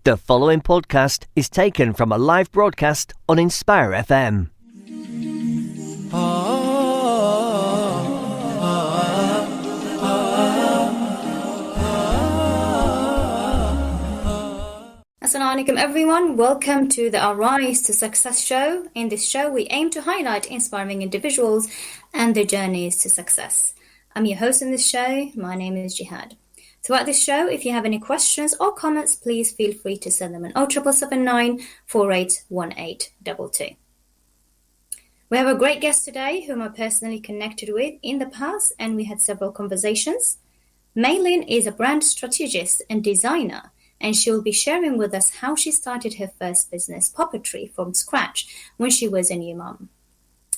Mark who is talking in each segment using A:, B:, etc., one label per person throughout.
A: The following podcast is taken from a live broadcast on Inspire FM.
B: Assalamu alaikum everyone, welcome to the Arise to Success show. In this show, we aim to highlight inspiring individuals and their journeys to success. I'm your host in this show, my name is Jihad. Throughout this show, if you have any questions or comments, please feel free to send them on 0779 481822. We have a great guest today whom I personally connected with in the past, and we had several conversations. Maylene is a brand strategist and designer, and she will be sharing with us how she started her first business, Poppetry, from scratch when she was a new mom,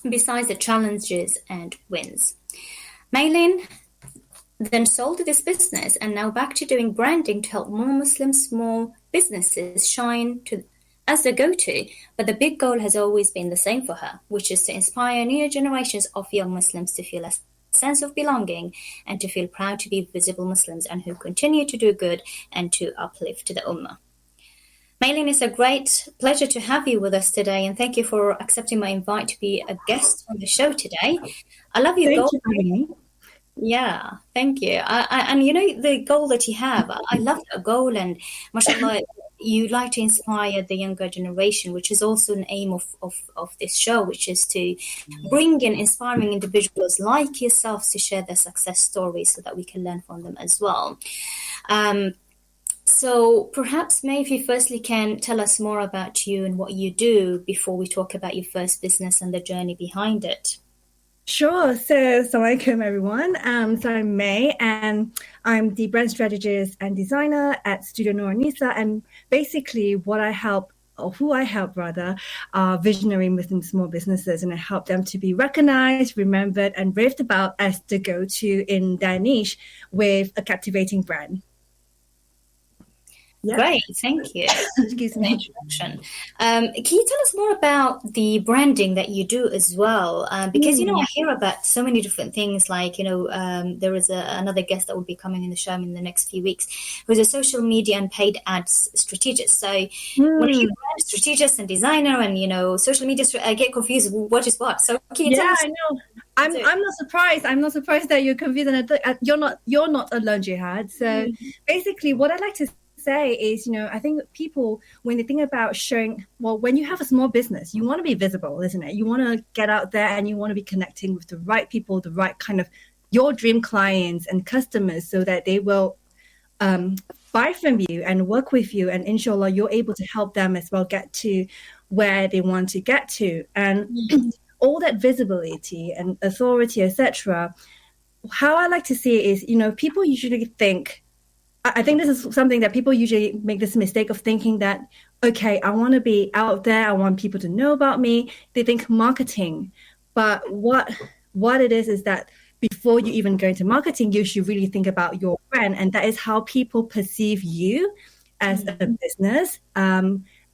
B: besides the challenges and wins. Maylene then sold this business and now back to doing branding to help more Muslim small businesses shine as the go-to. But the big goal has always been the same for her, which is to inspire new generations of young Muslims to feel a sense of belonging and to feel proud to be visible Muslims and who continue to do good and to uplift the ummah. Maylene, it's a great pleasure to have you with us today, and thank you for accepting my invite to be a guest on the show today. I love your goal.
C: Thank you for having me.
B: Yeah, thank you. And you know, the goal that you have, I love that goal, and mashallah, you like to inspire the younger generation, which is also an aim of this show, which is to bring in inspiring individuals like yourselves to share their success stories so that we can learn from them as well. So perhaps maybe firstly can tell us more about you and what you do before we talk about your first business and the journey behind it.
C: Sure. So, Assalamu alaikum, everyone. So I'm May, and I'm the brand strategist and designer at Studio Noor Nisa. And basically who I help are visionary Muslim small businesses, and I help them to be recognized, remembered, and raved about as the go-to in their niche with a captivating brand.
B: Yeah. Great, thank you.
C: Excuse me.
B: Introduction. Can you tell us more about the branding that you do as well? Because, you know, I hear about so many different things, like, you know, there is another guest that will be coming in the show in the next few weeks, who's a social media and paid ads strategist. So when you brand strategist and designer and, you know, social media, I get confused what is what. So can you tell us?
C: I know. I'm not surprised. I'm not surprised that you're confused, and you're not alone, Jihad. So basically what I like to say is, you know, I think people, when they think about showing, well, when you have a small business, you want to be visible, isn't it? You want to get out there and you want to be connecting with the right people, the right kind of your dream clients and customers, so that they will buy from you and work with you, and inshallah you're able to help them as well get to where they want to get to. And all that visibility and authority, etc. How I like to see it is, you know, people usually think, I think this is something that people usually make this mistake of thinking that, okay, I want to be out there, I want people to know about me. They think marketing. But what it is that before you even go into marketing, you should really think about your brand. And that is how people perceive you as a business,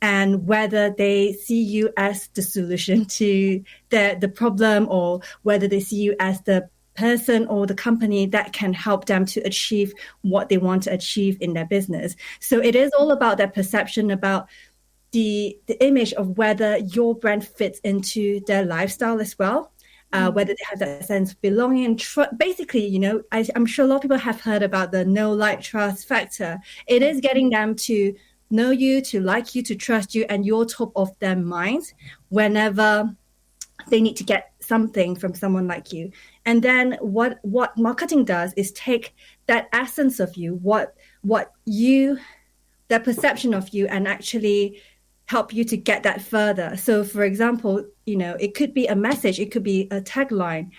C: and whether they see you as the solution to the problem, or whether they see you as the person or the company that can help them to achieve what they want to achieve in their business. So it is all about that perception, about the image of whether your brand fits into their lifestyle as well, whether they have that sense of belonging and basically, you know, I'm sure a lot of people have heard about the know, like, trust factor. It is getting them to know you, to like you, to trust you, and you're top of their minds whenever they need to get something from someone like you. And then what marketing does is take that essence of you, that perception of you, and actually help you to get that further. So for example, you know, it could be a message, it could be a tagline.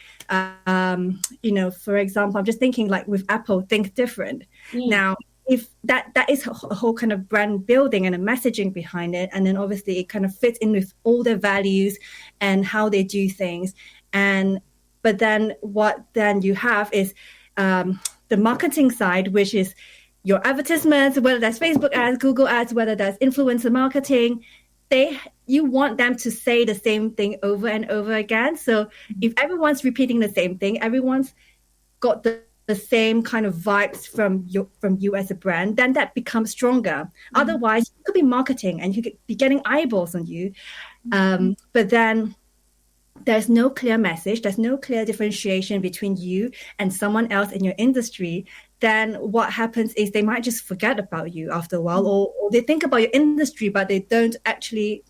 C: You know, for example, I'm just thinking like with Apple, think different. Now, if that is a whole kind of brand building and a messaging behind it, and then obviously it kind of fits in with all their values and how they do things. But then what then you have is the marketing side, which is your advertisements, whether that's Facebook ads, Google ads, whether that's influencer marketing. You want them to say the same thing over and over again. So if everyone's repeating the same thing, everyone's got the the same kind of vibes from you as a brand, then that becomes stronger. Otherwise, it could be marketing and you could be getting eyeballs on you. But then there's no clear message, there's no clear differentiation between you and someone else in your industry. Then what happens is they might just forget about you after a while, or they think about your industry, but they don't actually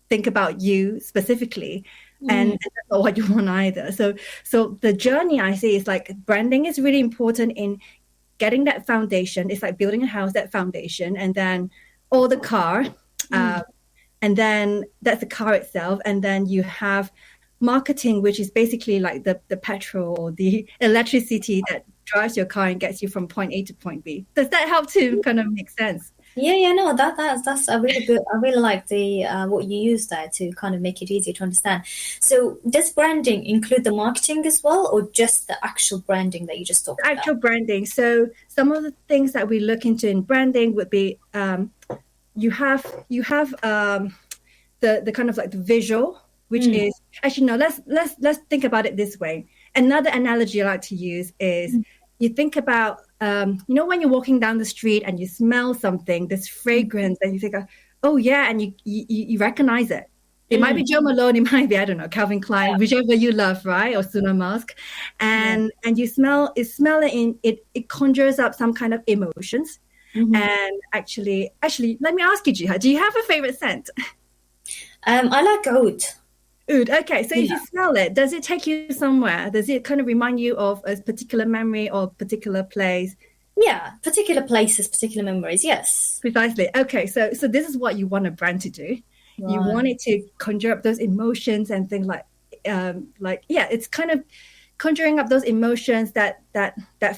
C: think about you specifically. And that's not what you want either. So the journey, I see, is like branding is really important in getting that foundation. It's like building a house, that foundation, and then or the car, and then that's the car itself, and then you have marketing, which is basically like the petrol or the electricity that drives your car and gets you from point A to point B. Does that help to kind of make sense?
B: Yeah, no, that's a really good. I really like the what you use there to kind of make it easier to understand. So, does branding include the marketing as well, or just the actual branding that you just talked about?
C: Actual branding. So, some of the things that we look into in branding would be you have the kind of like the visual, which is actually no. Let's think about it this way. Another analogy I like to use is you think about. When you're walking down the street and you smell something, this fragrance, and you think, oh yeah, and you recognize it. It might be Jo Malone, it might be, I don't know, Calvin Klein, whichever you love, right? Or Suna Mask. And you smell it, it conjures up some kind of emotions. And actually, let me ask you, Jiha, do you have a favorite scent?
B: I like oud.
C: Oud, okay. So if you smell it, does it take you somewhere? Does it kind of remind you of a particular memory or particular place?
B: Yeah, particular places, particular memories, yes.
C: Precisely. Okay, so this is what you want a brand to do. Right. You want it to conjure up those emotions and things it's kind of conjuring up those emotions, that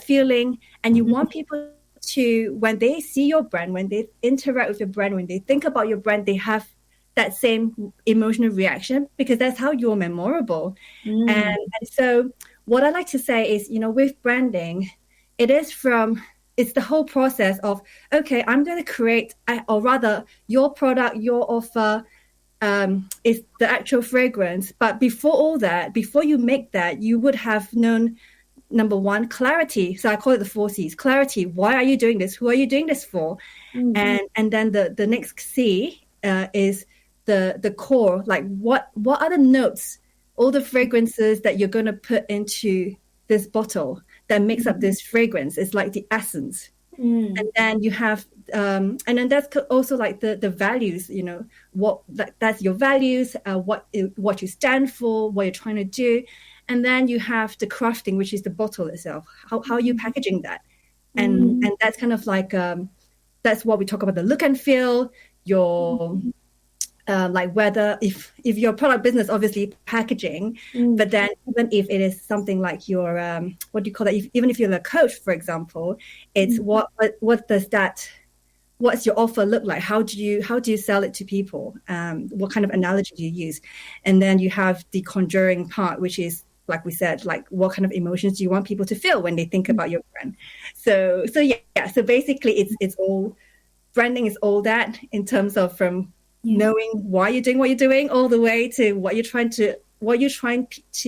C: feeling, and you want people to, when they see your brand, when they interact with your brand, when they think about your brand, they have that same emotional reaction, because that's how you're memorable. And so what I like to say is, with branding, it's the whole process of, okay, I'm going to create, or rather your product, your offer is the actual fragrance. But before all that, before you make that, you would have known, number one, clarity. So I call it the 4 C's. Clarity. Why are you doing this? Who are you doing this for? And then the next C is the core, like what are the notes, all the fragrances that you're going to put into this bottle that makes up this fragrance. It's like the essence. And then you have and then that's also like the values, that's your values, what you stand for, what you're trying to do. And then you have the crafting, which is the bottle itself. How are you packaging that? And that's kind of like that's what we talk about, the look and feel, your like whether if your product business, obviously packaging, but then even if it is something like your what do you call that, even if you're a coach, for example, it's what's your offer look like, how do you sell it to people, what kind of analogy do you use? And then you have the conjuring part, which is, like we said, like what kind of emotions do you want people to feel when they think about your brand. So basically it's all, branding is all that, in terms of from knowing why you're doing what you're doing, all the way to what you're trying to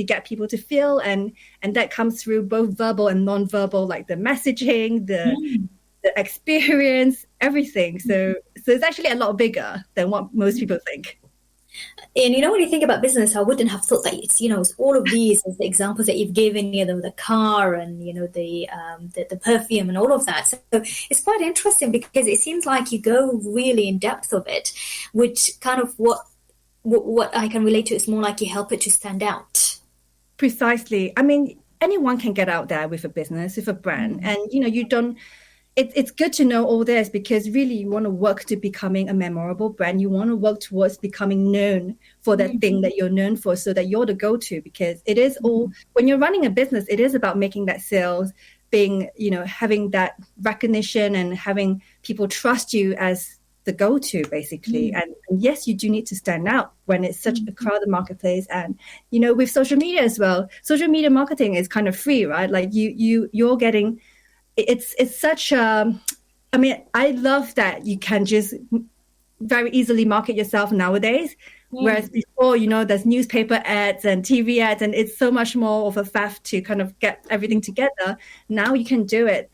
C: get people to feel, and that comes through both verbal and non-verbal, like the messaging, the experience, everything. So it's actually a lot bigger than what most people think.
B: And when you think about business, I wouldn't have thought that it's it's all of these as the examples that you've given, the car and the perfume and all of that. So it's quite interesting, because it seems like you go really in depth of it, which kind of what I can relate to is more like you help it to stand out.
C: Precisely. I mean, anyone can get out there with a business, with a brand, and you don't. It's good to know all this, because really you want to work to becoming a memorable brand. You want to work towards becoming known for that thing that you're known for, so that you're the go-to, because it is all, when you're running a business, it is about making that sales, being, having that recognition and having people trust you as the go-to, basically. And yes, you do need to stand out when it's such a crowded marketplace. And, with social media as well, social media marketing is kind of free, right? Like you're getting... It's such I mean, I love that you can just very easily market yourself nowadays Whereas before, there's newspaper ads and TV ads, and it's so much more of a faff to kind of get everything together. Now you can do it,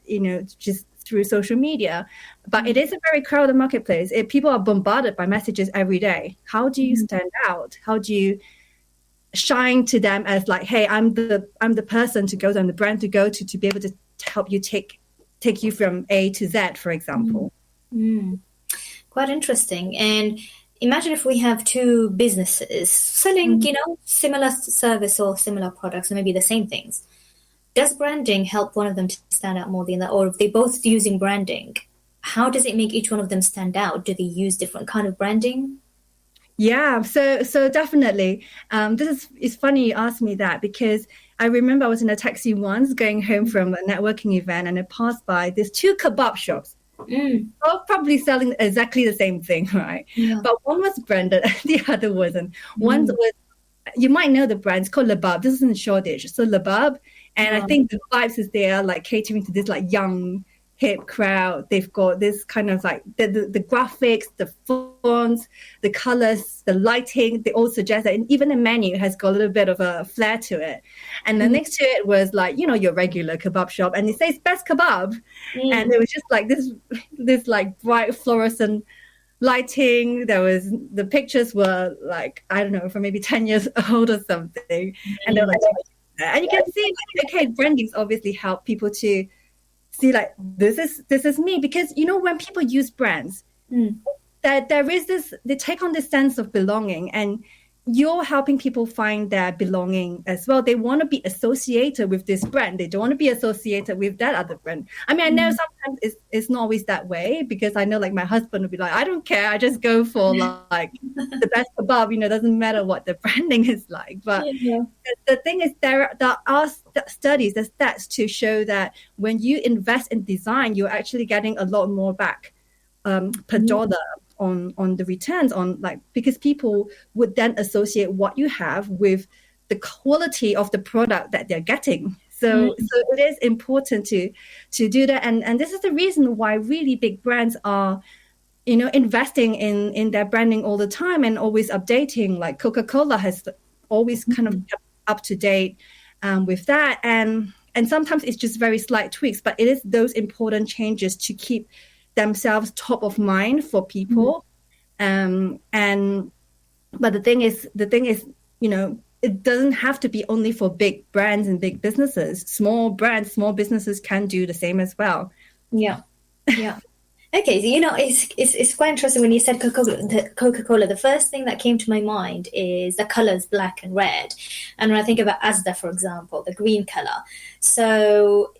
C: just through social media. But it is a very crowded marketplace. People are bombarded by messages every day. How do you stand out? How do you shine to them as like, hey, I'm the person to go to, I'm the brand to go to be able to help you take you from A to Z, for example.
B: Quite interesting. And imagine if we have two businesses selling, similar service or similar products, or maybe the same things. Does branding help one of them to stand out more than the other? Or if they're both using branding, how does it make each one of them stand out? Do they use different kind of branding?
C: Yeah, so definitely. It's funny you asked me that, because I remember I was in a taxi once going home from a networking event, and I passed by these two kebab shops. Both probably selling exactly the same thing, right? Yeah. But one was branded and the other wasn't. One was, you might know the brand, it's called Lebab. This is in Shoreditch. So Lebab, and I think the vibes is there, like catering to this like young, hip crowd. They've got this kind of like the graphics, the fonts, the colors, the lighting. They all suggest that, and even the menu has got a little bit of a flair to it. And then next to it was like, your regular kebab shop, and it says best kebab. And it was just like this like bright fluorescent lighting. The pictures were like, I don't know, from maybe 10 years old or something. And they were like, and you can see, okay, brandings obviously help people to see like, this is me. Because when people use brands, that there is this, they take on this sense of belonging, and you're helping people find their belonging as well. They want to be associated with this brand. They don't want to be associated with that other brand. I mean, I know sometimes it's not always that way, because I know like my husband would be like, I don't care, I just go for like the best kebab, doesn't matter what the branding is like. But the thing is, there are studies, there's stats to show that when you invest in design, you're actually getting a lot more back per dollar on the returns, on like, because people would then associate what you have with the quality of the product that they're getting. So it is important to do that, and this is the reason why really big brands are investing in their branding all the time and always updating. Like Coca-Cola has always kind of kept up to date with that, and sometimes it's just very slight tweaks, but it is those important changes to keep themselves top of mind for people. But the thing is, it doesn't have to be only for big brands and big businesses. Small brands, small businesses can do the same as well.
B: Yeah. Okay, so it's quite interesting when you said Coca-Cola. The first thing that came to my mind is the colors black and red, and when I think about Asda, for example, the green color. So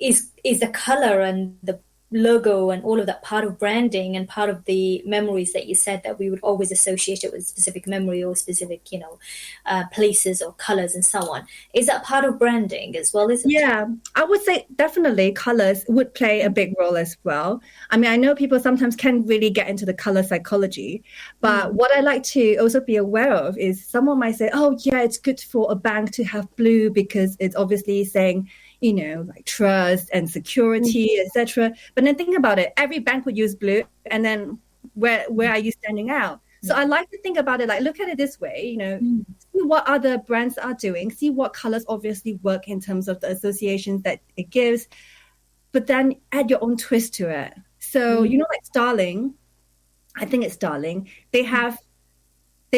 B: is the color and the logo and all of that part of branding and part of the memories that you said that we would always associate it with specific memory or specific places or colors and so on? Is that part of branding as well? Is it?
C: Yeah, I would say definitely colors would play a big role as well. I mean, I know people sometimes can really get into the color psychology, but what I like to also be aware of is someone might say, oh yeah, it's good for a bank to have blue because it's obviously saying like trust and security, etc. But then think about it, every bank would use blue, and then where are you standing out? So I like to think about it, like, look at it this way, see what other brands are doing, see what colors obviously work in terms of the associations that it gives, but then add your own twist to it. So, like Starling, I think it's Starling, they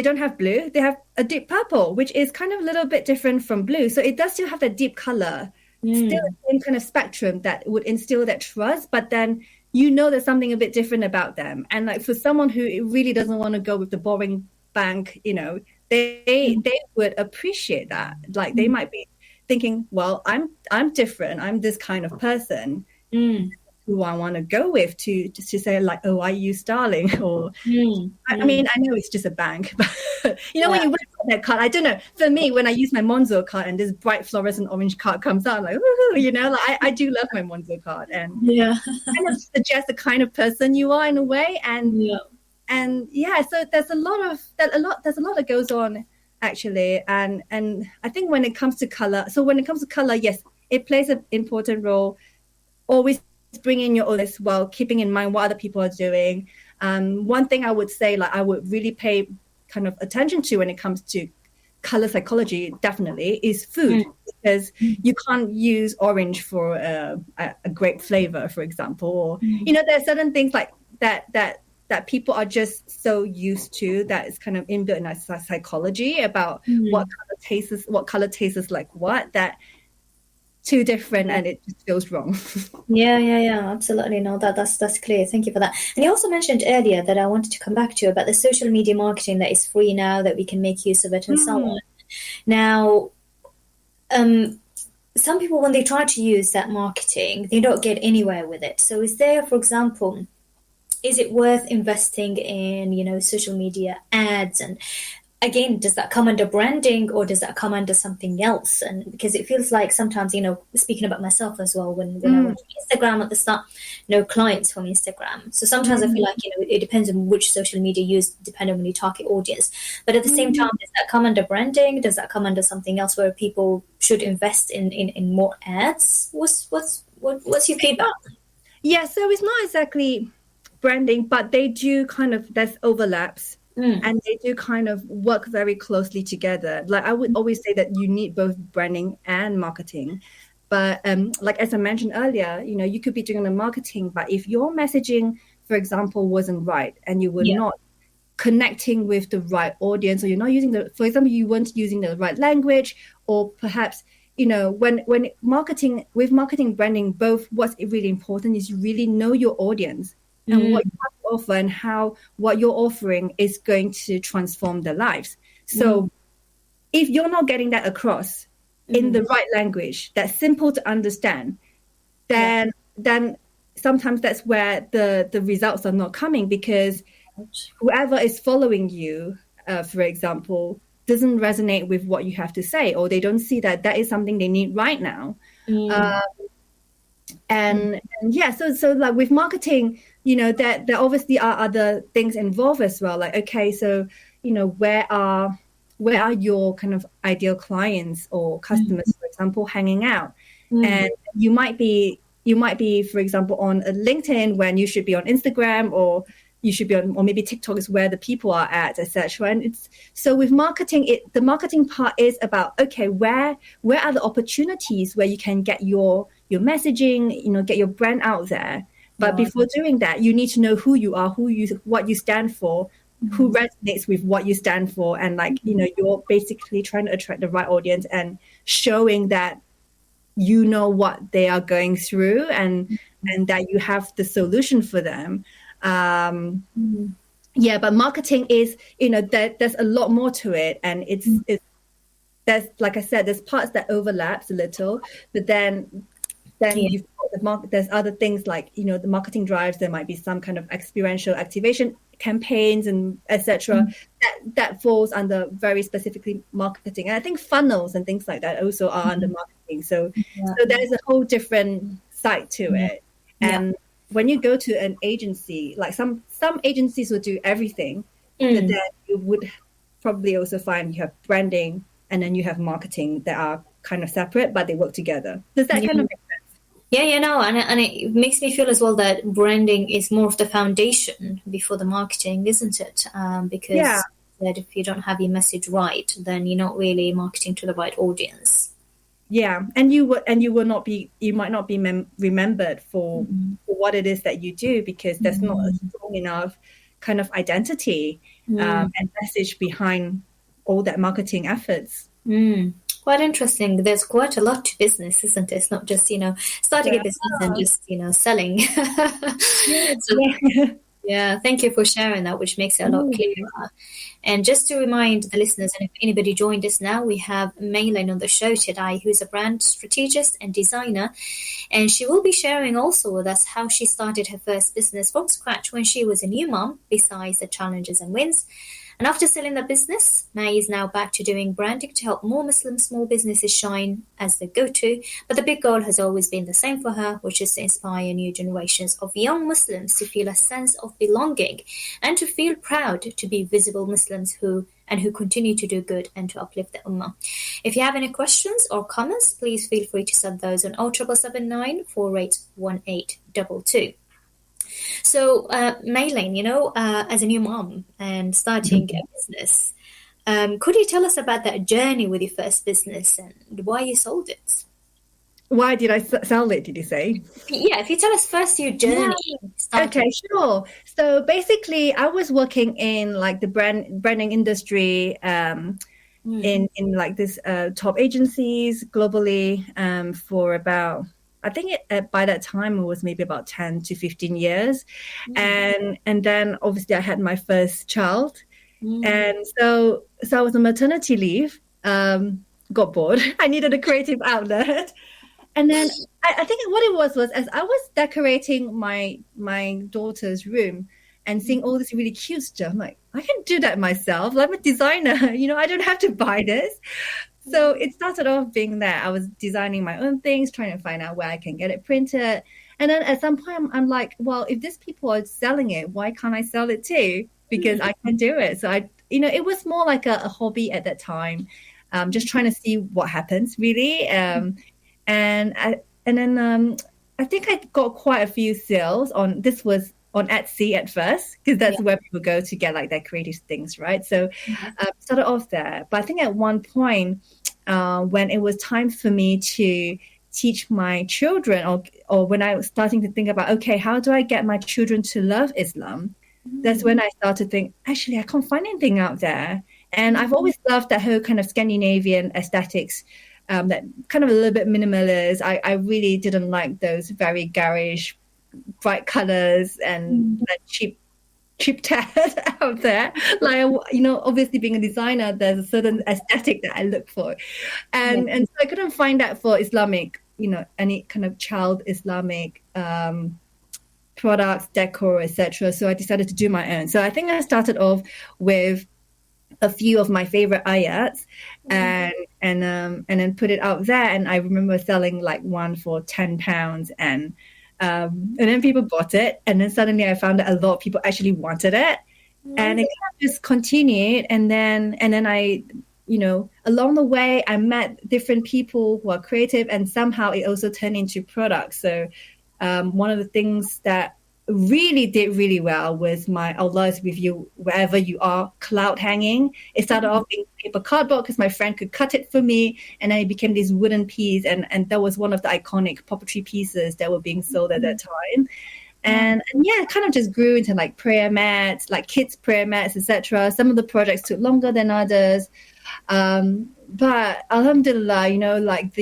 C: don't have blue, they have a deep purple, which is kind of a little bit different from blue. So it does still have that deep color, still the same kind of spectrum that would instill that trust, but then there's something a bit different about them. And like for someone who really doesn't want to go with the boring bank, they would appreciate that. Like they might be thinking, well, I'm different, I'm this kind of person who I want to go with to say like, oh, I use Starling, or I mean, I know it's just a bank, but when you went on that card, I don't know, for me, when I use my Monzo card and this bright fluorescent orange card comes out, I'm like, woohoo, like I do love my Monzo card, and kind of suggests the kind of person you are in a way, and so there's a lot that goes on actually, and I think when it comes to color, yes, it plays an important role. Always bring in your own as well, keeping in mind what other people are doing. One thing I would say, like I would really pay kind of attention to when it comes to color psychology, definitely, is food. Because you can't use orange for a grape flavor, for example. Or, there are certain things like that people are just so used to, that is kind of inbuilt in our psychology about what color tastes like what, that too different and it just feels wrong.
B: Yeah, absolutely. No, that's clear. Thank you for that. And you also mentioned earlier that I wanted to come back to about the social media marketing that is free now, that we can make use of it and so on. Now, some people, when they try to use that marketing, they don't get anywhere with it. So is there, for example, is it worth investing in, social media ads? And again, does that come under branding or does that come under something else? And because it feels like sometimes, speaking about myself as well, when I went to Instagram at the start, no clients from Instagram. So sometimes I feel like, it depends on which social media you use, depending on your target audience. But at the same time, does that come under branding? Does that come under something else where people should invest in more ads? What's your feedback?
C: Yeah, so it's not exactly branding, but they do there's overlaps. And they do kind of work very closely together. Like I would always say that you need both branding and marketing. But like as I mentioned earlier, you could be doing the marketing, but if your messaging, for example, wasn't right and you were not connecting with the right audience, or you're not using for example, you weren't using the right language, or perhaps, when marketing branding, both what's really important is you really know your audience and what you have to offer and how what you're offering is going to transform their lives. So if you're not getting that across in the right language that's simple to understand, then sometimes that's where the results are not coming, because whoever is following you, for example, doesn't resonate with what you have to say, or they don't see that is something they need right now. So like with marketing, there obviously are other things involved as well. Like, okay, so, where are your kind of ideal clients or customers, for example, hanging out? And you might be, for example, on a LinkedIn when you should be on Instagram, or you should be on, or maybe TikTok is where the people are at, etc. And so with marketing, the marketing part is about, okay, where are the opportunities where you can get your messaging, get your brand out there. But before doing that, you need to know who you are, what you stand for, who resonates with what you stand for. And you're basically trying to attract the right audience and showing that what they are going through and that you have the solution for them. But marketing is, there's a lot more to it. And it's there's, like I said, there's parts that overlaps a little, but then you've got there's other things like, the marketing drives. There might be some kind of experiential activation campaigns and etc. That falls under very specifically marketing. And I think funnels and things like that also are under marketing. So there's a whole different side to it. And when you go to an agency, like some agencies will do everything, but then you would probably also find you have branding and then you have marketing that are kind of separate, but they work together. Does that kind of make sense?
B: And it makes me feel as well that branding is more of the foundation before the marketing, isn't it? Because that if you don't have your message right, then you're not really marketing to the right audience.
C: Yeah, and you might not be remembered for what it is that you do, because there's not a strong enough kind of identity and message behind all that marketing efforts.
B: Quite interesting. There's quite a lot to business, isn't it? It's not just, starting a business and just, selling. Thank you for sharing that, which makes it a lot clearer. And just to remind the listeners, and if anybody joined us now, we have Maylene on the show today, who's a brand strategist and designer. And she will be sharing also with us how she started her first business from scratch when she was a new mom, besides the challenges and wins. And after selling the business, May is now back to doing branding to help more Muslim small businesses shine as the go-to. But the big goal has always been the same for her, which is to inspire new generations of young Muslims to feel a sense of belonging and to feel proud to be visible Muslims who continue to do good and to uplift the ummah. If you have any questions or comments, please feel free to send those on 0779 481822. So, Maylene, as a new mom and starting a business, could you tell us about that journey with your first business and why you sold it?
C: Why did I sell it, did you say?
B: Yeah, if you tell us first your
C: Yeah.
B: journey starting.
C: Okay, sure. So basically, I was working in like the branding industry,
B: Mm,
C: in like this top agencies globally, for about, I think by that time it was maybe about 10 to 15 years,
B: mm,
C: and then obviously I had my first child,
B: mm.
C: and so I was on maternity leave. Got bored. I needed a creative outlet. And then I think what it was as I was decorating my daughter's room and seeing all this really cute stuff, I'm like, I can do that myself. I'm a designer, I don't have to buy this. So it started off being that I was designing my own things, trying to find out where I can get it printed. And then at some point, I'm like, well, if these people are selling it, why can't I sell it too? Because I can do it. So it was more like a hobby at that time, just trying to see what happens, really. And then I think I got quite a few sales on. This was on Etsy at first because that's
B: Yeah.
C: where people go to get like their creative things, right? So
B: Mhm.
C: started off there, but I think at one point, when it was time for me to teach my children, or when I was starting to think about, okay, how do I get my children to love Islam? That's
B: Mm,
C: when I started to think, actually, I can't find anything out there. And I've always loved that whole kind of Scandinavian aesthetics, that kind of a little bit minimalist. I really didn't like those very garish, bright colors and
B: mm.
C: that cheap tat out there. Like, obviously being a designer, there's a certain aesthetic that I look for.
B: Yeah.
C: And so I couldn't find that for Islamic, any kind of child Islamic products, decor, etc. So I decided to do my own. So I think I started off with a few of my favorite ayats, and then put it out there. And I remember selling like one for £10, and then people bought it, and then suddenly I found that a lot of people actually wanted it, and it
B: Amazing.
C: kind of just continued. And then I, along the way, I met different people who are creative, and somehow it also turned into products. So one of the things that really did really well was my Allah is with you wherever you are cloud hanging. It started off being paper cardboard because my friend could cut it for me, and then it became this wooden piece, and that was one of the iconic Poppetry pieces that were being sold at that time. And yeah, it kind of just grew into like prayer mats, like kids prayer mats, etc. Some of the projects took longer than others, but Alhamdulillah, like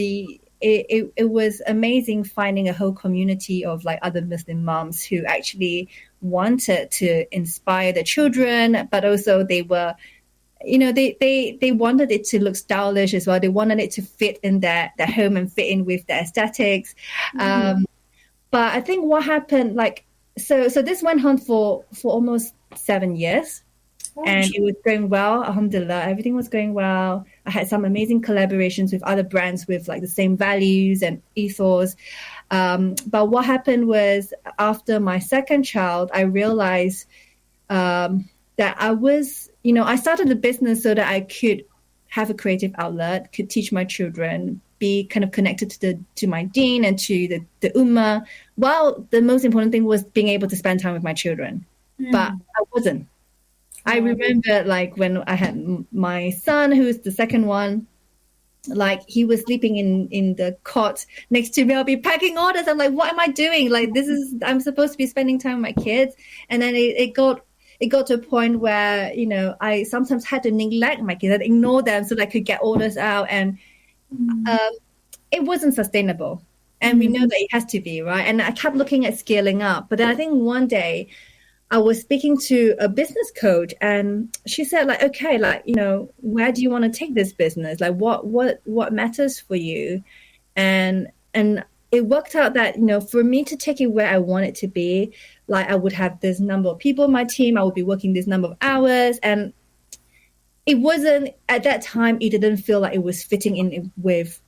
C: it was amazing finding a whole community of like other Muslim moms who actually wanted to inspire the children, but also they were, they wanted it to look stylish as well. They wanted it to fit in their home and fit in with their aesthetics. But I think what happened, like, so this went on for almost 7 years, and it was going well. Alhamdulillah, everything was going well. I had some amazing collaborations with other brands with like the same values and ethos. But what happened was after my second child, I realized that I started the business so that I could have a creative outlet, could teach my children, be kind of connected to my deen and to the ummah. While the most important thing was being able to spend time with my children, but I wasn't. I remember like when I had my son, who's the second one, like he was sleeping in the cot next to me. I'll be packing orders. I'm like, what am I doing? Like I'm supposed to be spending time with my kids. And then it got to a point where, I sometimes had to neglect my kids and ignore them so that I could get orders out. And it wasn't sustainable. And we know that it has to be, right? And I kept looking at scaling up. But then I think one day I was speaking to a business coach, and she said, like, okay, like, where do you want to take this business? Like, what matters for you? And it worked out that, for me to take it where I want it to be, like I would have this number of people on my team, I would be working this number of hours, and it wasn't, at that time, it didn't feel like it was fitting in with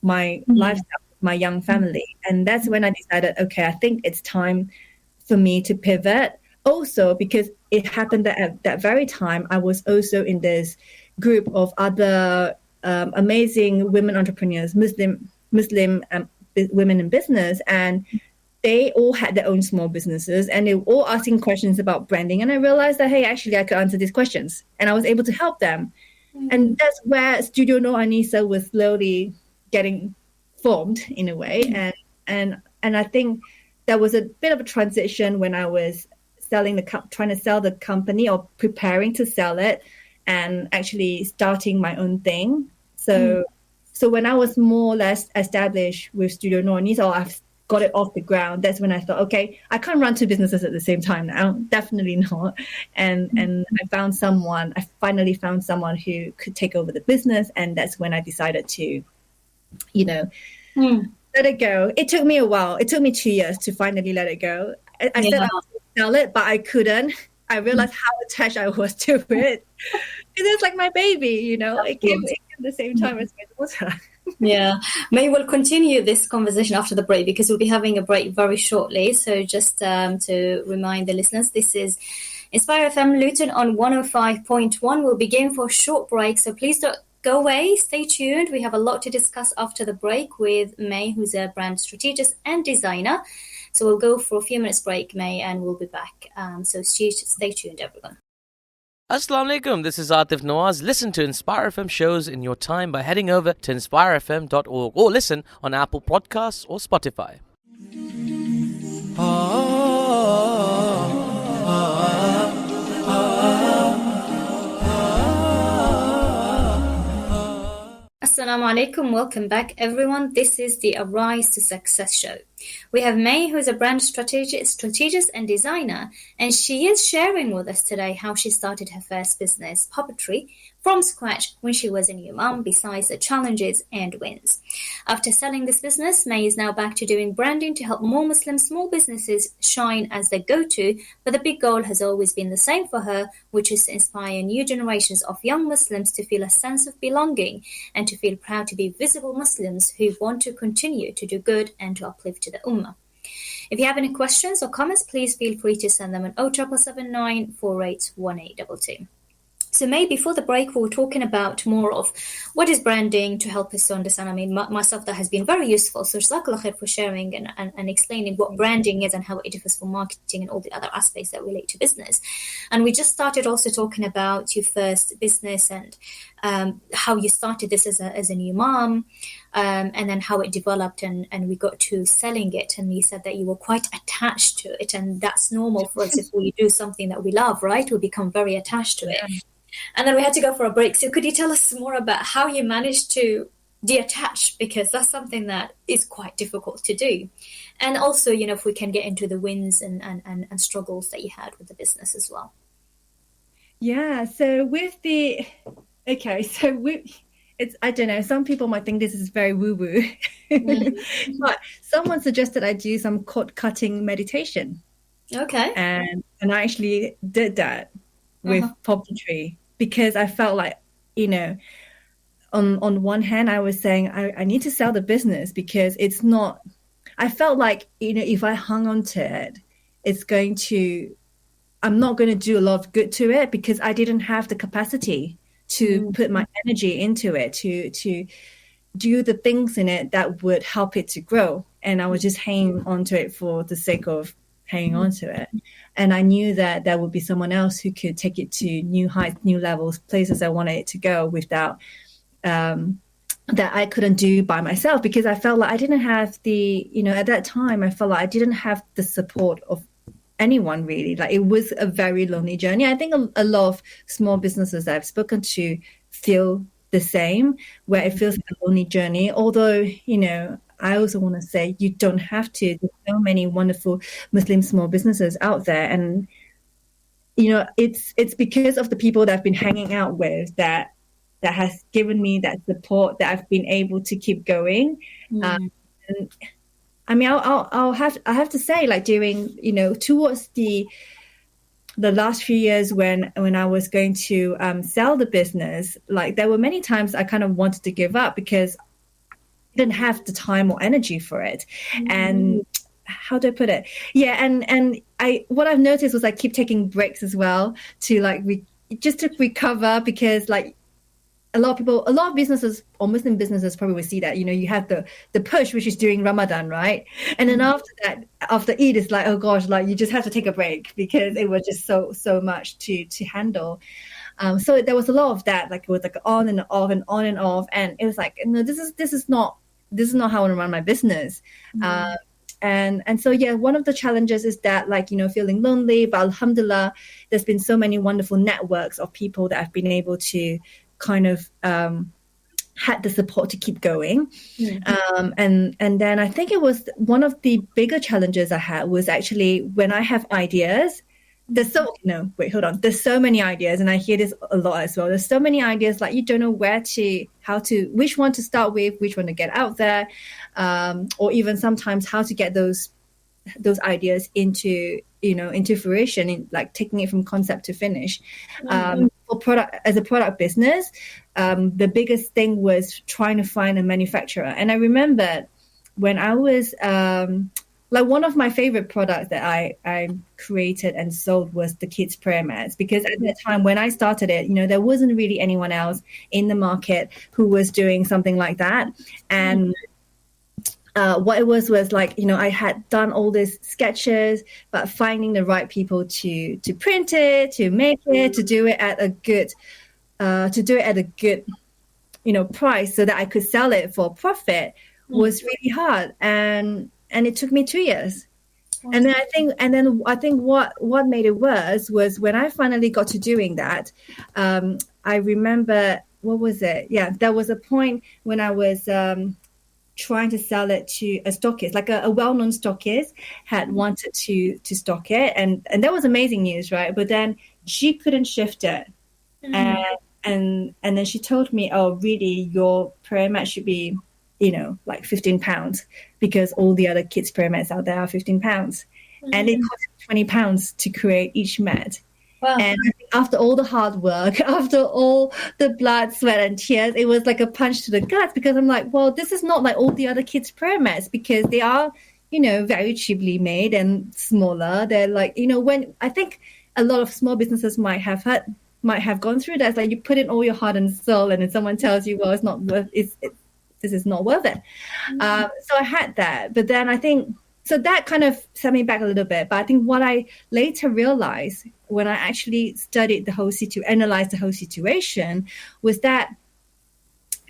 C: my lifestyle, my young family. And that's when I decided, okay, I think it's time for me to pivot. Also, because it happened that at that very time, I was also in this group of other amazing women entrepreneurs, Muslim women in business, and they all had their own small businesses and they were all asking questions about branding. And I realized that, hey, actually, I could answer these questions and I was able to help them. And that's where Studio No Anissa was slowly getting formed in a way. And I think there was a bit of a transition when I was trying to sell the company or preparing to sell it and actually starting my own thing. So when I was more or less established with Studio No Anissa, or I've got it off the ground, that's when I thought, okay, I can't run two businesses at the same time now. Definitely not. And I finally found someone who could take over the business. And that's when I decided to, let it go. It took me a while. It took me 2 years to finally let it go. I said I would sell it, but I couldn't. I realized how attached I was to it. It's like my baby, it came at the same time as my daughter.
B: Yeah, May will continue this conversation after the break because we'll be having a break very shortly. So just to remind the listeners, this is Inspire FM Luton on 105.1. We'll begin for a short break, so please don't go away. Stay tuned. We have a lot to discuss after the break with May, who's a brand strategist and designer. So we'll go for a few minutes break, May, and we'll be back. So stay tuned, everyone.
D: Assalamu alaikum, this is Atif Nawaz. Listen to Inspire FM shows in your time by heading over to inspirefm.org or listen on Apple Podcasts or Spotify.
B: Assalamu alaikum, welcome back everyone. This is the Arise to Success show. We have May, who is a brand strategist and designer, and she is sharing with us today how she started her first business, Poppetry, from scratch when she was a new mom, besides the challenges and wins. After selling this business, May is now back to doing branding to help more Muslim small businesses shine as their go-to, but the big goal has always been the same for her, which is to inspire new generations of young Muslims to feel a sense of belonging and to feel proud to be visible Muslims who want to continue to do good and to uplift to the ummah. If you have any questions or comments, please feel free to send them on 07779 481822. So May, before the break, we were talking about more of what is branding to help us to understand. I mean, myself, that has been very useful. So Jazakallah khair for sharing and explaining what branding is and how it differs from marketing and all the other aspects that relate to business. And we just started also talking about your first business and how you started this as a new mom, and then how it developed and we got to selling it. And you said that you were quite attached to it. And that's normal for us if we do something that we love, right? We become very attached to it. And then we had to go for a break. So could you tell us more about how you managed to detach? Because that's something that is quite difficult to do. And also, if we can get into the wins and struggles that you had with the business as well.
C: Yeah. So I don't know, some people might think this is very woo-woo. But someone suggested I do some cord cutting meditation.
B: Okay.
C: And I actually did that with Poppetry. Because I felt like, on one hand, I was saying I need to sell the business because it's not, I felt like, if I hung on to it, I'm not going to do a lot of good to it because I didn't have the capacity to put my energy into it, to do the things in it that would help it to grow. And I was just hanging on to it for the sake of hanging on to it. And I knew that there would be someone else who could take it to new heights, new levels, places I wanted it to go without that I couldn't do by myself, because I felt like I didn't have at that time, I felt like I didn't have the support of anyone really. Like it was a very lonely journey. I think a lot of small businesses that I've spoken to feel the same, where it feels like a lonely journey. Although, I also want to say you don't have to. There's so many wonderful Muslim small businesses out there. And, it's because of the people that I've been hanging out with that has given me that support that I've been able to keep going. And I mean, I have to say, like during, towards the last few years when I was going to sell the business, like there were many times I kind of wanted to give up because didn't have the time or energy for it. And how do I put it? Yeah. And what I've noticed was I keep taking breaks as well to just to recover, because like a lot of businesses or Muslim businesses probably will see that, you have the push, which is during Ramadan, right? And then after that, after Eid, it's like, oh gosh, like you just have to take a break because it was just so much to handle. So there was a lot of that, like it was like on and off and on and off, and it was like, no, this is not how I want to run my business. And so, yeah, one of the challenges is that, like, feeling lonely, but alhamdulillah, there's been so many wonderful networks of people that have been able to kind of had the support to keep going. And then I think it was one of the bigger challenges I had was actually when I have ideas. There's so many ideas, and I hear this a lot as well. There's so many ideas, like you don't know which one to start with, which one to get out there, or even sometimes how to get those ideas into fruition, like taking it from concept to finish. For as a product business, the biggest thing was trying to find a manufacturer. And I remember when I was like one of my favorite products that I created and sold was the kids' prayer mats, because at that time when I started it, there wasn't really anyone else in the market who was doing something like that. And what it was like, I had done all these sketches, but finding the right people to print it, to make it, to do it at a good price so that I could sell it for profit was really hard. And it took me 2 years. And then I think what made it worse was when I finally got to doing that. I remember, what was it? Yeah, there was a point when I was trying to sell it to a stockist, like a well-known stockist had wanted to stock it, and that was amazing news, right? But then she couldn't shift it, and then she told me, oh, really, your prayer mat should be, like £15, because all the other kids' prayer mats out there are £15, and it cost £20 to create each mat. Wow. And I think after all the hard work, after all the blood, sweat, and tears, it was like a punch to the gut, because I'm like, well, this is not like all the other kids' prayer mats, because they are, very cheaply made and smaller. They're like, when I think a lot of small businesses might have gone through that. It's like you put in all your heart and soul, and then someone tells you, well, it's not worth it. This is not worth it. So I had that, but then I think, so that kind of set me back a little bit. But I think what I later realized when I actually studied analyzed the whole situation, was that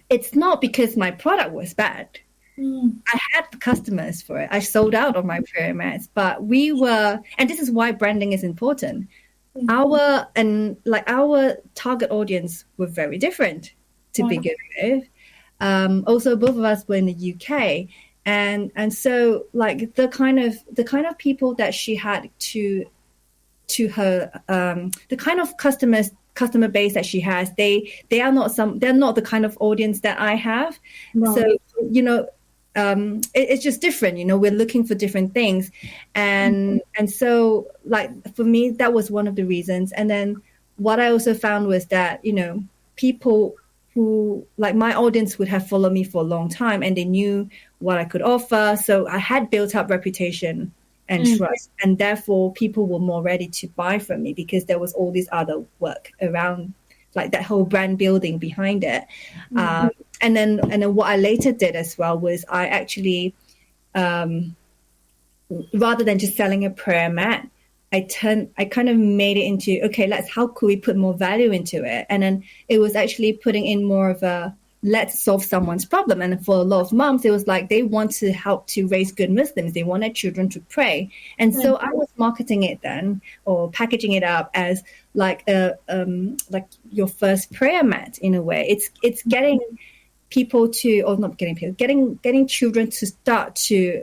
C: it's not because my product was bad. I had customers for it. I sold out on my prayer mats, but and this is why branding is important. Our target audience were very different to begin with. Also, both of us were in the UK, and so like the kind of people that she had to her, the kind of customer base that she has, they're not the kind of audience that I have. Right. So it's just different. We're looking for different things, and so like for me that was one of the reasons. And then what I also found was that people who, like, my audience would have followed me for a long time, and they knew what I could offer. So I had built up reputation and trust, and therefore people were more ready to buy from me, because there was all this other work around, like that whole brand building behind it. And then what I later did as well was I actually, rather than just selling a prayer mat, I kind of made it into, okay, how could we put more value into it? And then it was actually putting in more of a, let's solve someone's problem. And for a lot of moms, it was like they want to help to raise good Muslims. They want their children to pray. And so I was marketing it then, or packaging it up as like your first prayer mat in a way. It's getting people to, or not getting people, getting children to start to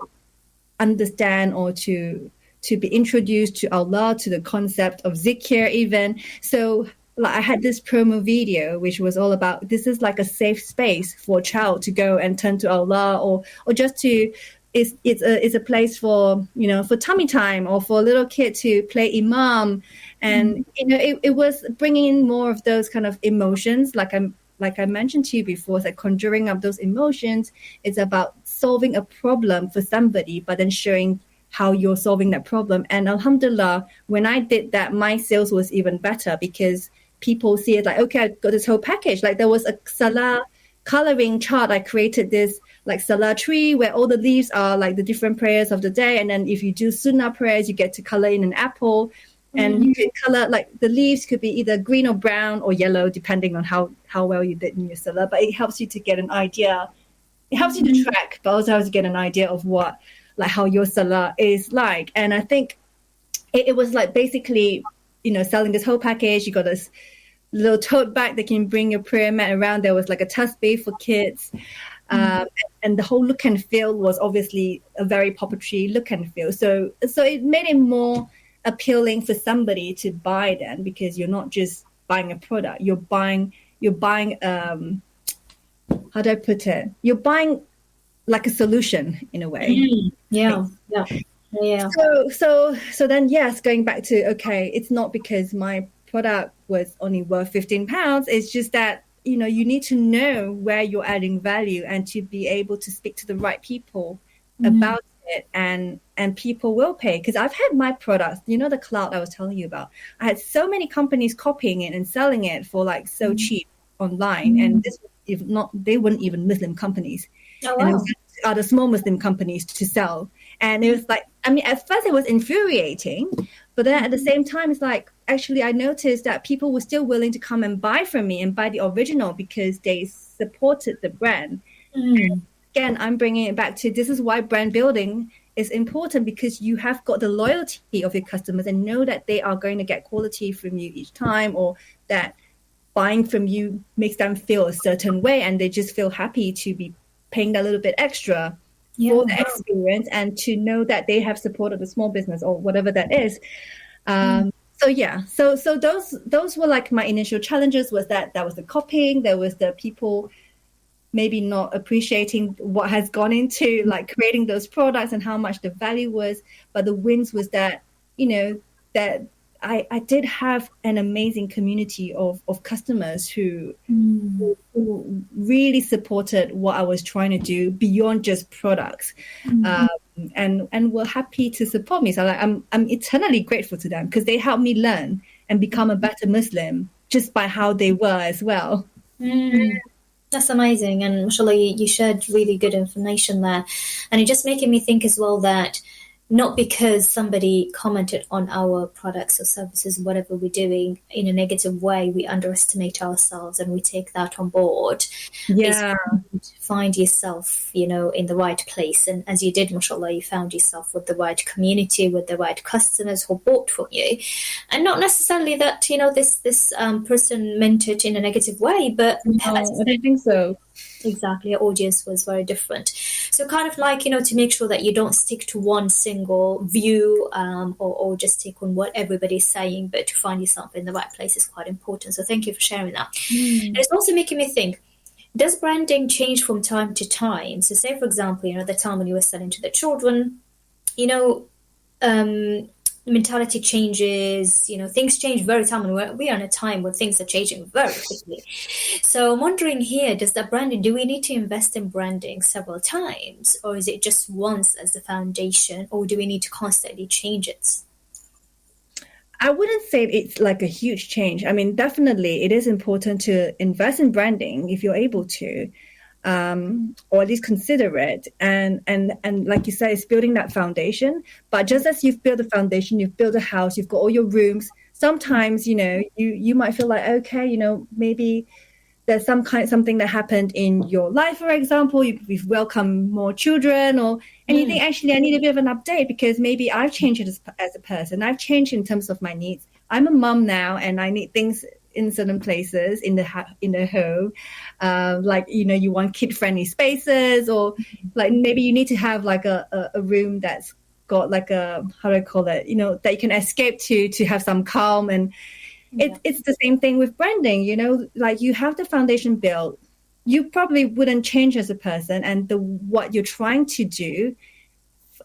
C: understand, or to be introduced to Allah, to the concept of zikr even. So like I had this promo video, which was all about, this is like a safe space for a child to go and turn to Allah, or just to, it's a place for, for tummy time, or for a little kid to play imam. And, it was bringing in more of those kind of emotions. Like I mentioned to you before, it's like conjuring up those emotions. It's about solving a problem for somebody, but then showing how you're solving that problem. And alhamdulillah, when I did that, my sales was even better, because people see it like, okay, I got this whole package. Like there was a Salah coloring chart. I created this like Salah tree where all the leaves are like the different prayers of the day. And then if you do Sunnah prayers, you get to color in an apple. And you can color, like the leaves could be either green or brown or yellow, depending on how well you did in your Salah. But it helps you to get an idea. It helps you to track, but also helps you get an idea of what, like how your Salah is like. And I think it was like basically, you know, selling this whole package. You got this little tote bag that can bring your prayer mat around. There was like a tasbih for kids. And the whole look and feel was obviously a very Poppetry look and feel. So it made it more appealing for somebody to buy then, because you're not just buying a product, you're buying how do I put it, you're buying like a solution in a way.
B: Yeah.
C: So then yes, going back to, okay, it's not because my product was only worth £15, it's just that, you know, you need to know where you're adding value and to be able to speak to the right people about it, and people will pay. Because I've had my products, you know, the cloud I was telling you about, I had so many companies copying it and selling it for like so cheap online, and this, if not, they weren't even Muslim companies.
B: Oh, wow.
C: And it was other small Muslim companies to sell. And it was like, I mean, at first it was infuriating, but then at the same time, it's like, actually, I noticed that people were still willing to come and buy from me and buy the original because they supported the brand. Again, I'm bringing it back to, this is why brand building is important, because you have got the loyalty of your customers and know that they are going to get quality from you each time, or that buying from you makes them feel a certain way and they just feel happy to be paying that little bit extra for the experience, and to know that they have supported a small business or whatever that is. So those were like my initial challenges. Was that was the copying, there was the people maybe not appreciating what has gone into like creating those products and how much the value was. But the wins was that, you know, that I did have an amazing community of customers who really supported what I was trying to do beyond just products, and were happy to support me. So like, I'm eternally grateful to them, because they helped me learn and become a better Muslim just by how they were as well.
B: That's amazing. And mashallah, you shared really good information there. And it just making me think as well that not because somebody commented on our products or services, whatever we're doing, in a negative way, we underestimate ourselves and we take that on board.
C: Yeah.
B: Find yourself, you know, in the right place. And as you did, mashallah, you found yourself with the right community, with the right customers who bought from you. And not necessarily that, you know, this person meant it in a negative way, but
C: no, I don't think so.
B: Exactly, our audience was very different. So kind of like, you know, to make sure that you don't stick to one single view, or just take on what everybody's saying, but to find yourself in the right place is quite important. So thank you for sharing that. And it's also making me think, does branding change from time to time? So say, for example, you know, the time when you were selling to the children, you know, mentality changes, you know, things change very time, and we are in a time where things are changing very quickly. So I'm wondering here, does that branding, do we need to invest in branding several times, or is it just once as the foundation, or do we need to constantly change it?
C: I wouldn't say it's like a huge change. I mean, definitely it is important to invest in branding if you're able to, or at least consider it. And like you said, it's building that foundation. But just as you've built a foundation, you've built a house, you've got all your rooms. Sometimes, you know, you might feel like, okay, you know, maybe there's something that happened in your life, for example, you've welcomed more children, and you think, actually, I need a bit of an update, because maybe I've changed as a person. I've changed in terms of my needs. I'm a mum now, and I need things in certain places in the home, like, you know, you want kid-friendly spaces, or like maybe you need to have like a room that's got like a, how do I call it, you know, that you can escape to have some calm. And it's the same thing with branding, you know, like you have the foundation built, you probably wouldn't change as a person, and what you're trying to do,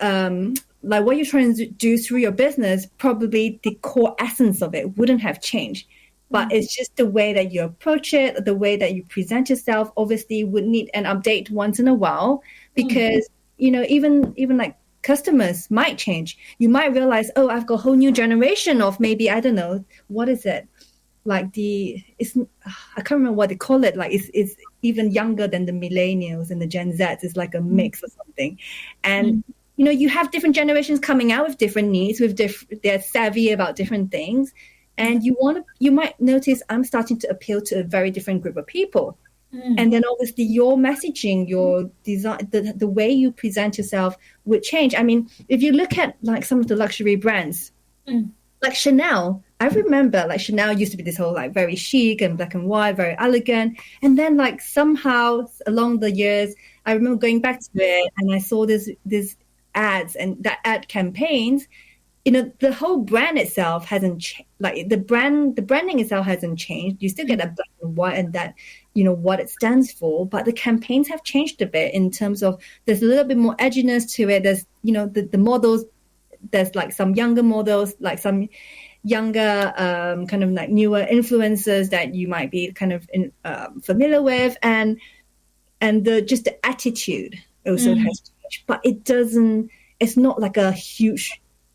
C: like what you're trying to do through your business, probably the core essence of it wouldn't have changed. But it's just the way that you approach it, the way that you present yourself, obviously would need an update once in a while, because, you know, even like customers might change. You might realize, oh, I've got a whole new generation of maybe, I don't know, what is it? like I can't remember what they call it. Like it's even younger than the millennials and the Gen Zs. It's like a mix or something. And you have different generations coming out with different needs, they're savvy about different things. And you might notice I'm starting to appeal to a very different group of people. And then obviously your messaging, your design, the way you present yourself would change. I mean, if you look at like some of the luxury brands, like Chanel, I remember like Chanel used to be this whole like very chic and black and white, very elegant. And then like somehow along the years, I remember going back to it and I saw this ads and that ad campaigns. The whole brand itself hasn't changed. Like the branding itself hasn't changed. You still get that black and white and that, what it stands for. But the campaigns have changed a bit in terms of there's a little bit more edginess to it. There's, the models, there's like some younger models, like some younger kind of like newer influencers that you might be kind of familiar with. And just the attitude also has changed. But it's not like a huge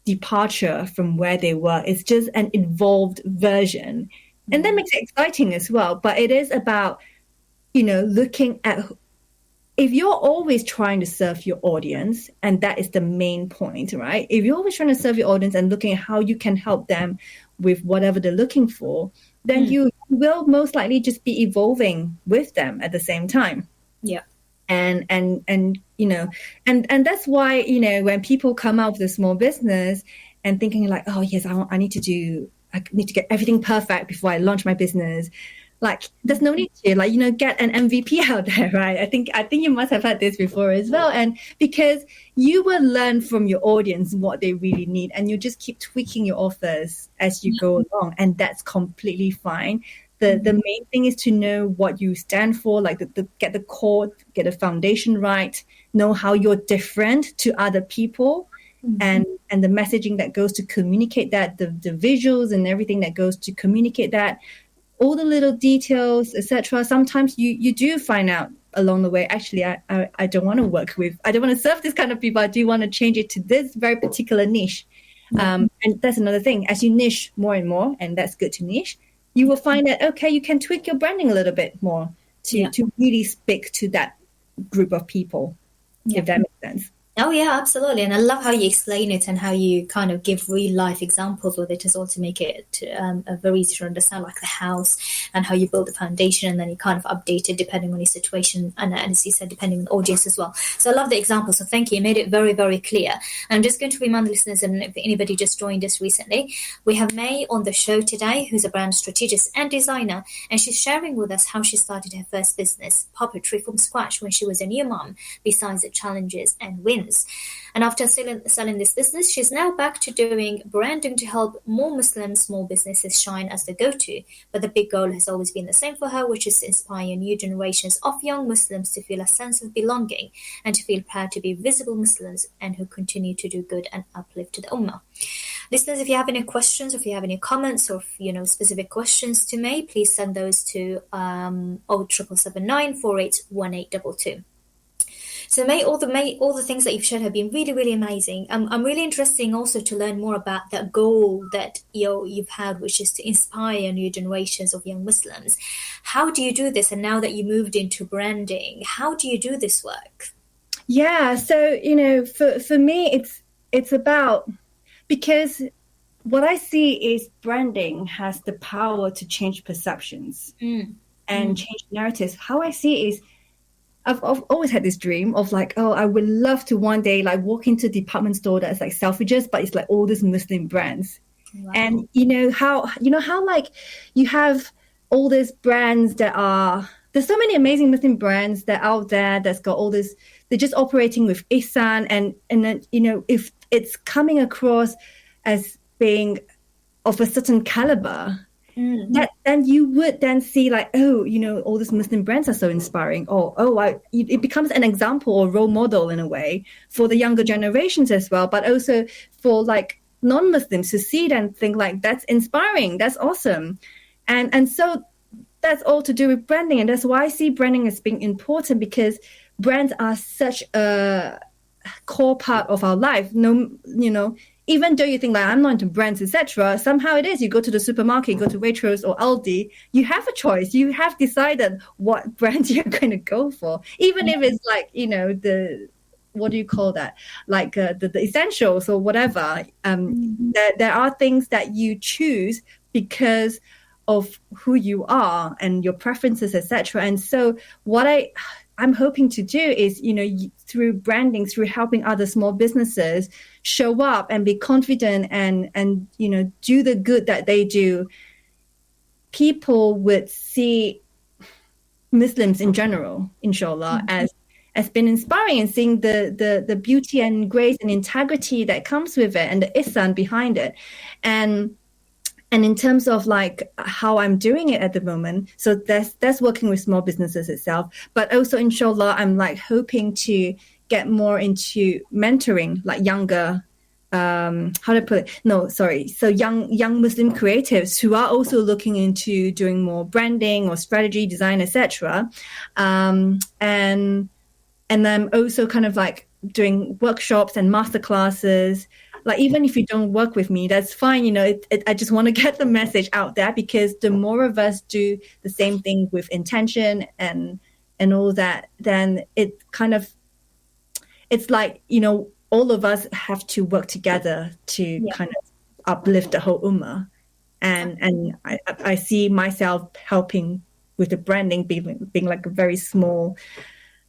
C: departure from where they were. It's just an evolved version, and that makes it exciting as well. But it is about looking at, if you're always trying to serve your audience, and that is the main point, right? If you're always trying to serve your audience and looking at how you can help them with whatever they're looking for, then you will most likely just be evolving with them at the same time.
B: Yeah.
C: And that's why, when people come out with a small business and thinking like, oh yes, I need to get everything perfect before I launch my business. Like there's no need to get an MVP out there, right? I think you must have had this before as well. And because you will learn from your audience what they really need, and you just keep tweaking your offers as you go along, and that's completely fine. The main thing is to know what you stand for, like get the core, get the foundation right, know how you're different to other people, and the messaging that goes to communicate that, the visuals and everything that goes to communicate that, all the little details, etc. Sometimes you do find out along the way, actually, I don't want to serve this kind of people. I do want to change it to this very particular niche. And that's another thing. As you niche more and more, and that's good to niche, you will find that, okay, you can tweak your branding a little bit more to really speak to that group of people, if that makes sense.
B: Oh, yeah, absolutely. And I love how you explain it and how you kind of give real life examples with it as well to make it very easy to understand, like the house and how you build the foundation, and then you kind of update it depending on your situation. And as you said, depending on the audience as well. So I love the example. So thank you. You made it very, very clear. And I'm just going to remind the listeners, and if anybody just joined us recently, we have May on the show today, who's a brand strategist and designer. And she's sharing with us how she started her first business, Poppetry, from scratch when she was a new mom, besides the challenges and wins. And after selling this business, she's now back to doing branding to help more Muslim small businesses shine as the go-to. But the big goal has always been the same for her, which is to inspire new generations of young Muslims to feel a sense of belonging and to feel proud to be visible Muslims and who continue to do good and uplift the ummah. Listeners, if you have any questions, or if you have any comments, or specific questions to me, please send those to 07779 481822. So May, all the things that you've shared have been really, really amazing. I'm really interested also to learn more about that goal that you've had, which is to inspire new generations of young Muslims. How do you do this? And now that you moved into branding, how do you do this work?
C: Yeah, so for me, it's about, because what I see is branding has the power to change perceptions and change narratives. How I see it is, I've always had this dream of like, oh, I would love to one day like walk into a department store that's like Selfridges, but it's like all these Muslim brands. Wow. And how like you have all these brands there's so many amazing Muslim brands that are out there that's got all this, they're just operating with ihsan, and then if it's coming across as being of a certain caliber, that then you would then see like, oh, all these Muslim brands are so inspiring, or it becomes an example or role model in a way for the younger generations as well, but also for like non-Muslims to see it and think like, that's inspiring, that's awesome. And so that's all to do with branding, and that's why I see branding as being important, because brands are such a core part of our life. even though you think like I'm not into brands, etc., somehow it is. You go to the supermarket, you go to Waitrose or Aldi, you have a choice. You have decided what brand you're going to go for, even if it's like, you know, the, what do you call that? Like the essentials or whatever. There are things that you choose because of who you are and your preferences, etc. And so what I'm hoping to do is, you know, through branding, through helping other small businesses show up and be confident and you know, do the good that they do, people would see Muslims in general, inshallah, as been inspiring, and seeing the beauty and grace and integrity that comes with it and the ihsan behind it. And in terms of like how I'm doing it at the moment, so that's working with small businesses itself, but also inshallah, I'm like hoping to get more into mentoring like younger, how do I put it? No, sorry. So young Muslim creatives who are also looking into doing more branding or strategy, design, etc. And I'm also kind of like doing workshops and masterclasses. Like, even if you don't work with me, that's fine. You know, I just want to get the message out there, because the more of us do the same thing with intention and all that, then it kind of, it's like, you know, all of us have to work together to kind of uplift the whole ummah. And I see myself helping with the branding being like a very small,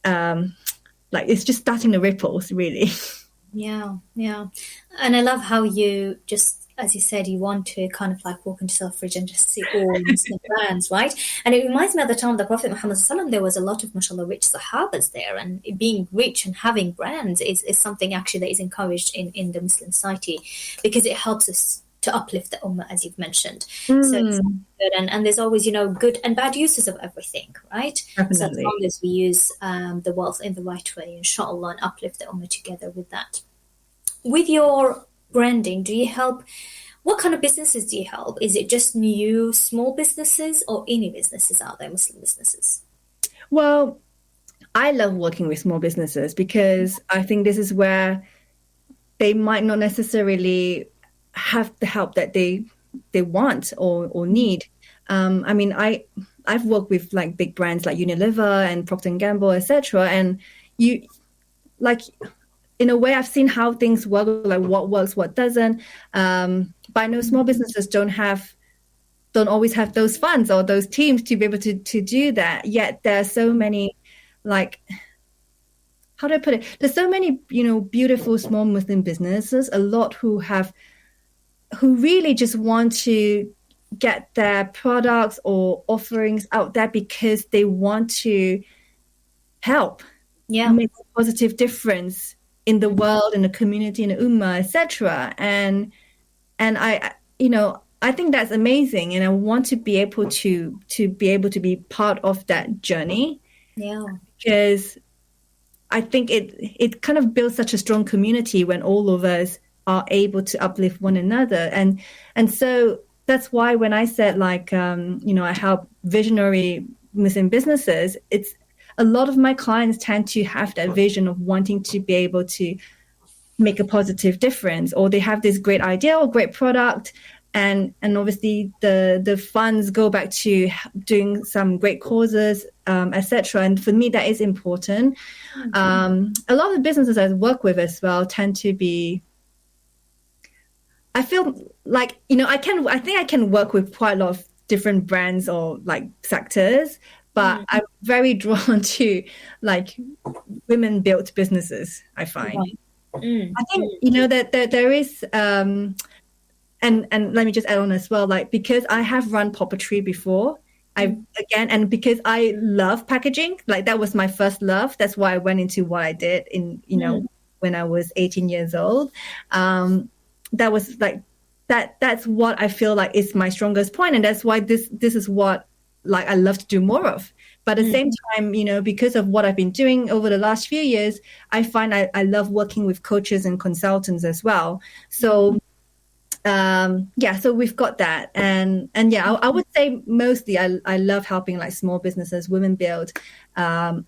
C: like it's just starting the ripples, really.
B: Yeah. And I love how you just, as you said, you want to kind of like walk into Selfridge and just see all Muslim brands, right? And it reminds me of the time of the Prophet Muhammad Sallallahu Alaihi Wasallam, there was a lot of, mashallah, rich Sahabas there, and being rich and having brands is something actually that is encouraged in the Muslim society, because it helps us to uplift the ummah, as you've mentioned. So it's good, and there's always, you know, good and bad uses of everything, right?
C: Definitely.
B: So as long as we use the wealth in the right way, inshallah, and uplift the ummah together with that. With your branding, do you help, what kind of businesses do you help? Is it just new small businesses, or any businesses out there, Muslim businesses?
C: Well, I love working with small businesses, because I think this is where they might not necessarily have the help that they want or need. I mean, I've worked with like big brands like Unilever and Procter & Gamble, etc. And you, like, in a way, I've seen how things work, like what works, what doesn't. But I know small businesses don't always have those funds or those teams to be able to do that. Yet there are so many, like, how do I put it? There's so many, you know, beautiful small Muslim businesses, a lot who really just want to get their products or offerings out there because they want to help, make a positive difference in the world, in the community, in the ummah, etc. And I, you know, I think that's amazing, and I want to be able to be part of that journey. Yeah, because I think it kind of builds such a strong community when all of us are able to uplift one another, and so that's why when I said like you know, I help visionary Muslim businesses, it's a lot of my clients tend to have that vision of wanting to be able to make a positive difference, or they have this great idea or great product, and obviously the funds go back to doing some great causes, etc. And for me, that is important. A lot of the businesses I work with as well tend to be, I feel like, you know, I think I can work with quite a lot of different brands or like sectors, but I'm very drawn to like women-built businesses, I find. I think, you know, that there is, and let me just add on as well, like, because I have run Poppetry before, and because I love packaging, like that was my first love. That's why I went into what I did in, you know, when I was 18 years old. That was like, that's what I feel like is my strongest point. And that's why this is what, like, I love to do more of. But at the same time, you know, because of what I've been doing over the last few years, I find I love working with coaches and consultants as well. So, so we've got that. And yeah, I would say mostly I love helping like small businesses, women build, and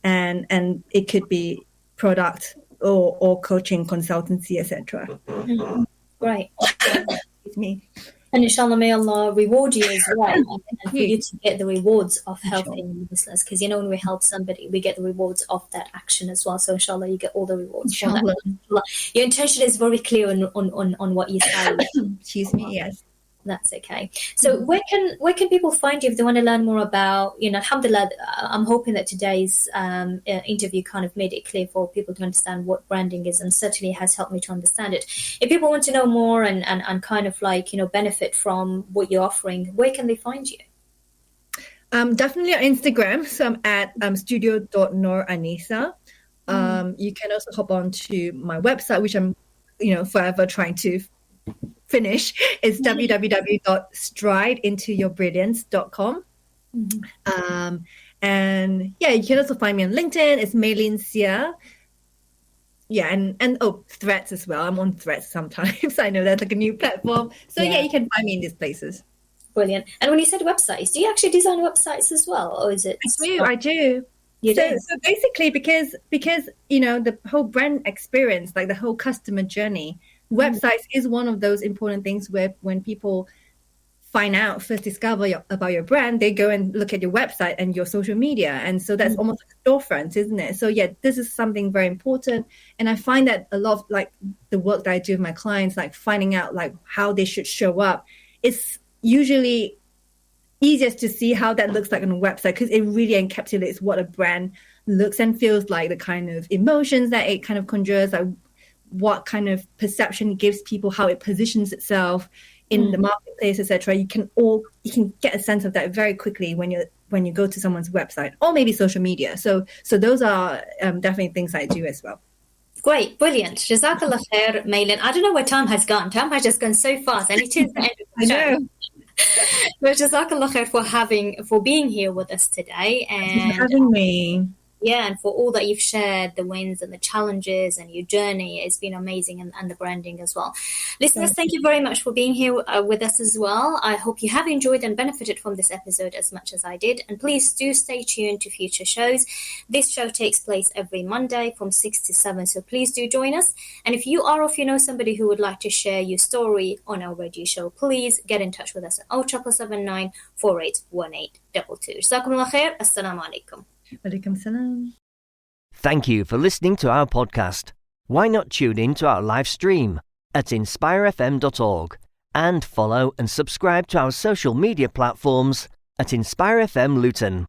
C: it could be product or coaching, consultancy, etc.
B: Great.
C: Excuse me.
B: And inshallah, may Allah reward you as well, and for you to get the rewards of helping the business. Because when we help somebody, we get the rewards of that action as well. So inshallah, you get all the rewards.
C: Inshallah.
B: Your intention is very clear on what you say.
C: Excuse me. Yes.
B: That's okay. So where can people find you if they want to learn more about, alhamdulillah, I'm hoping that today's interview kind of made it clear for people to understand what branding is, and certainly has helped me to understand it. If people want to know more and kind of benefit from what you're offering, where can they find you?
C: Definitely on Instagram. So I'm at studio.nooranisa. You can also hop on to my website, which I'm forever trying to finish. It's www.strideintoyourbrilliance.com. And you can also find me on LinkedIn. It's Maylene Seah. And Threads as well. I'm on Threads sometimes. I know that's like a new platform. So you can find me in these places.
B: Brilliant. And when you said websites, do you actually design websites as well, or is it?
C: I do. So basically, because the whole brand experience, like the whole customer journey, websites is one of those important things where when people discover about your brand, they go and look at your website and your social media. And so that's almost like a storefront, isn't it? So this is something very important. And I find that a lot of like the work that I do with my clients, like finding out like how they should show up, it's usually easiest to see how that looks like on a website, because it really encapsulates what a brand looks and feels like, the kind of emotions that it kind of conjures, like what kind of perception it gives people, how it positions itself in the marketplace, etc. You can get a sense of that very quickly when you go to someone's website or maybe social media. So those are definitely things I do as well.
B: Great, brilliant. Jazakallah khair, Maylene. I don't know where time has gone. Time has just gone so fast, and it is the end of the show.
C: I know.
B: But Jazakallah khair for being here with us today, and
C: for having me.
B: And for all that you've shared, the wins and the challenges and your journey. It's been amazing, and the branding as well. Listeners, thank you very much for being here with us as well. I hope you have enjoyed and benefited from this episode as much as I did. And please do stay tuned to future shows. This show takes place every Monday from 6 to 7, so please do join us. And if you know somebody who would like to share your story on our radio show, please get in touch with us at 0779 481822. Jazakumullah khair. Assalamu alaikum.
C: Walaikum salam.
A: Thank you for listening to our podcast. Why not tune in to our live stream at inspirefm.org and follow and subscribe to our social media platforms at Inspire FM Luton.